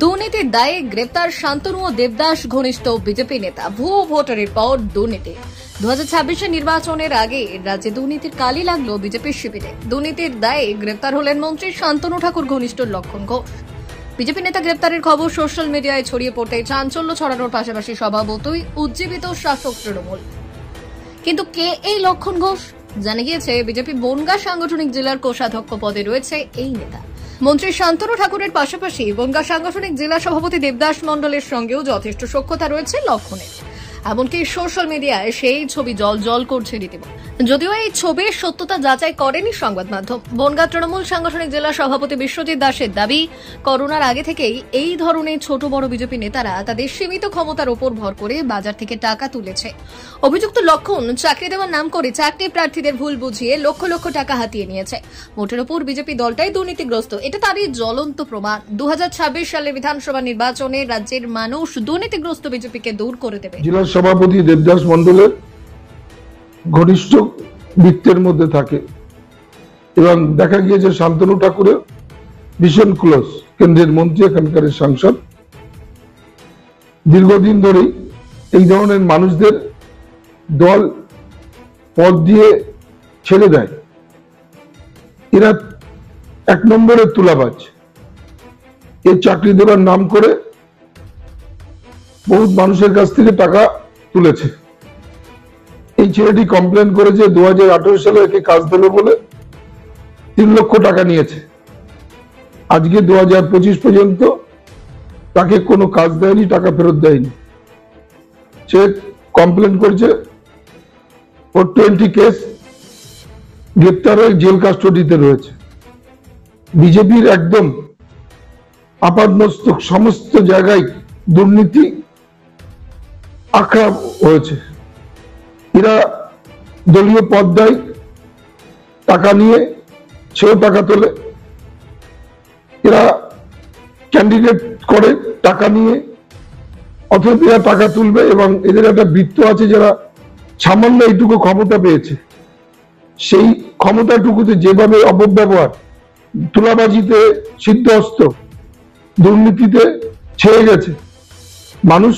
দুর্নীতির দায়ে গ্রেপ্তার শান্তনু ও দেবদাস ঘনিষ্ঠ বিজেপি নেতা। ভুয়ো ভোটারের পর দুর্নীতি। 2026 নির্বাচনের আগে রাজ্যে দুর্নীতির কালি লাগলো বিজেপির শিবিরে। দুর্নীতির দায়ে গ্রেপ্তার হলেন মন্ত্রী শান্তনু ঠাকুর ঘনিষ্ঠ লক্ষণ ঘোষ। বিজেপি নেতা গ্রেপ্তারের খবর সোশ্যাল মিডিয়ায় ছড়িয়ে পড়তে চাঞ্চল্য ছড়ানোর পাশাপাশি স্বভাবতই উজ্জীবিত শাসক তৃণমূল। কিন্তু কে এই লক্ষণ ঘোষ? জানা গিয়েছে বিজেপি বনগাঁ সাংগঠনিক জেলার কোষাধ্যক্ষ পদে রয়েছে এই নেতা। মন্ত্রী শান্তনু ঠাকুরের পাশাপাশি বনগাঁ সাংগঠনিক জেলা সভাপতি দেবদাস মণ্ডলের সঙ্গেও যথেষ্ট সখ্যতা রয়েছে লক্ষণের। এমনকি সোশ্যাল মিডিয়ায় সেই ছবি জল করছে রীতিমতো। যদিও এই ছবির সত্যতা যাচাই করেনি সংবাদ মাধ্যম। বনগাঁ তৃণমূল সাংগঠনিক জেলা সভাপতি বিশ্বজিৎ দাসের দাবি, করোনার আগে থেকেই এই ধরনের ছোট বড় বিজেপি নেতারা তাদের সীমিত ক্ষমতার উপর ভর করে বাজার থেকে টাকা তুলেছে। অভিযুক্ত লক্ষণ চাকরি দেওয়ার নাম করে চাকরি প্রার্থীদের ভুল বুঝিয়ে লক্ষ লক্ষ টাকা হাতিয়ে নিয়েছে। মোটের উপর বিজেপি দলটাই দুর্নীতিগ্রস্ত, এটা তারই জ্বলন্ত প্রমাণ। 2026 সালের বিধানসভা নির্বাচনে রাজ্যের মানুষ দুর্নীতিগ্রস্ত বিজেপিকে দূর করে দেবে। জেলা সভাপতি দেবদাস মণ্ডলের ঘনিষ্ঠ বৃত্তের মধ্যে থাকে এবং দেখা গিয়েছে শান্তনু ঠাকুরের ভীষণ ক্লোজ, কেন্দ্রের মন্ত্রী, এখানকার সাংসদ। দীর্ঘদিন ধরেই এই ধরনের মানুষদের দল পদ দিয়ে ছেড়ে দেয়। এরা এক নম্বরের তুলাবাজ। এই চাকরি দেওয়ার নাম করে বহুত মানুষের কাছ থেকে টাকা তুলেছে। এই ছেলেটি কমপ্লেন করেছে 2018 সালে একে কাজ দেবে বলে 3 লক্ষ টাকা নিয়েছে। আজকে 2025 পর্যন্ত তাকে কোনো কাজ দেয়নি, টাকা ফেরত দেয়নি। সে কমপ্লেন করেছে 420 কেস, গ্রেপ্তার হয়ে জেল কাস্টডিতে রয়েছে। বিজেপির একদম আপাদমস্তক সমস্ত জায়গায় দুর্নীতি আঁকড়া হয়েছে। এরা দলীয় পদ দেয়, টাকা নিয়ে সেও টাকা তোলে। এরা ক্যান্ডিডেট করে টাকা নিয়ে, অথচ এরা টাকা তুলবে এবং এদের একটা বৃত্ত আছে যারা সামান্য এইটুকু ক্ষমতা পেয়েছে, সেই ক্ষমতাটুকুতে যেভাবে অপব্যবহার, তুলাবাজিতে সিদ্ধহস্ত, দুর্নীতিতে ছেয়ে গেছে। মানুষ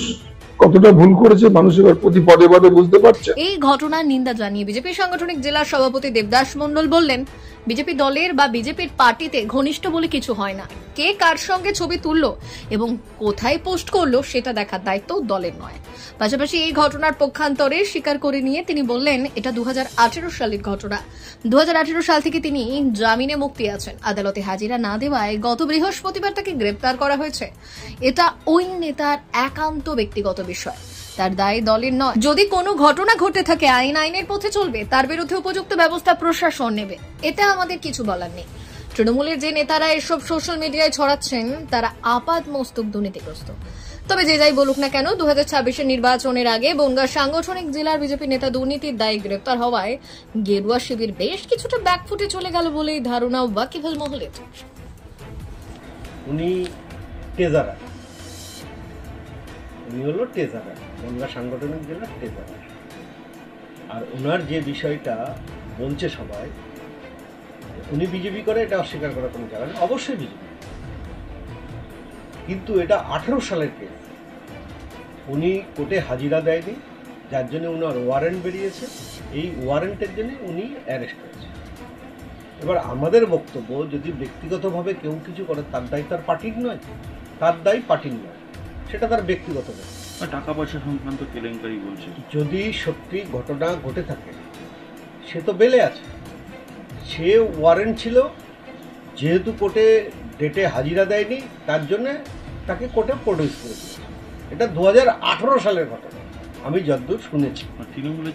কতটা ভুল করেছে মানুষ এবার প্রতি পদে পদে বুঝতে পারছে। এই ঘটনার নিন্দা জানিয়ে বিজেপি সাংগঠনিক জেলা সভাপতি দেবদাস মণ্ডল বললেন, বিজেপি দলের বা বিজেপির পার্টিতে ঘনিষ্ঠ বলে কিছু হয় না। কে কার সঙ্গে ছবি তুললো এবং কোথায় পোস্ট করলো সেটা দেখার দায়িত্ব দলের নয়। পাশাপাশি এই ঘটনার পক্ষান্তরে স্বীকার করে নিয়ে তিনি বললেন, এটা 2018 সালের ঘটনা। 2018 সাল থেকে তিনি জামিনে মুক্তি আছেন। আদালতে হাজিরা না দেওয়ায় গত বৃহস্পতিবার তাকে গ্রেপ্তার করা হয়েছে। এটা ওই নেতার একান্ত ব্যক্তিগত বিষয়, তার দায় দলের নয়। যদি কোনো ঘটনা ঘটে থাকে আইনের পথে চলবে, তার বিরুদ্ধে উপযুক্ত ব্যবস্থা প্রশাসন নেবে, এতে আমাদের কিছু বলার নেই। তৃণমূলের যে নেতারা এসব সোশ্যাল মিডিয়ায় ছড়াচ্ছেন তারা আপাত মস্তক দুর্নীতিগ্রস্ত। তবে যে যাই বলুক না কেন, 2026 নির্বাচনের আগে বনগাঁ সাংগঠনিক জেলার বিজেপি নেতা দুর্নীতির দায়ে গ্রেপ্তার হওয়ায় গেরুয়া শিবির বেশ কিছুটা ব্যাকফুটে চলে গেল বলেই ধারণা ওয়াকিবহাল মহলের। উনি টেজারা, উনি হলো টেজারা, বনগাঁ সাংগঠনিক জেলার টেজারা। আর ওনার যে বিষয়টা বলছে সবাই, উনি বিজেপি করে, এটা অস্বীকার করার কোনো কারণ নেই। অবশ্যই বিজেপি, কিন্তু এটা 18 সালের কেস। উনি কোর্টে হাজিরা দেয়নি, যার জন্য ওনার ওয়ারেন্ট বেরিয়েছে। এই ওয়ারেন্টের জন্য উনি অ্যারেস্ট হয়েছে। এবার আমাদের বক্তব্য, যদি ব্যক্তিগতভাবে কেউ কিছু করে তার দায় তার পার্টির নয়, তার দায় পার্টির নয়, সেটা তার ব্যক্তিগত নয়। টাকা পয়সা সংক্রান্ত কেলেঙ্কারি বলছে। যদি সত্যি ঘটনা ঘটে থাকে, সে তো বেলে আছে, সে ওয়ারেন্ট ছিল, যেহেতু কোর্টে ডেটে হাজিরা দেয়নি তার জন্য তাকে কোর্টে প্রডিউস করে দিয়েছে। এটা 2018 সালের ঘটনা, আমি যতদূর শুনেছি। তৃণমূলের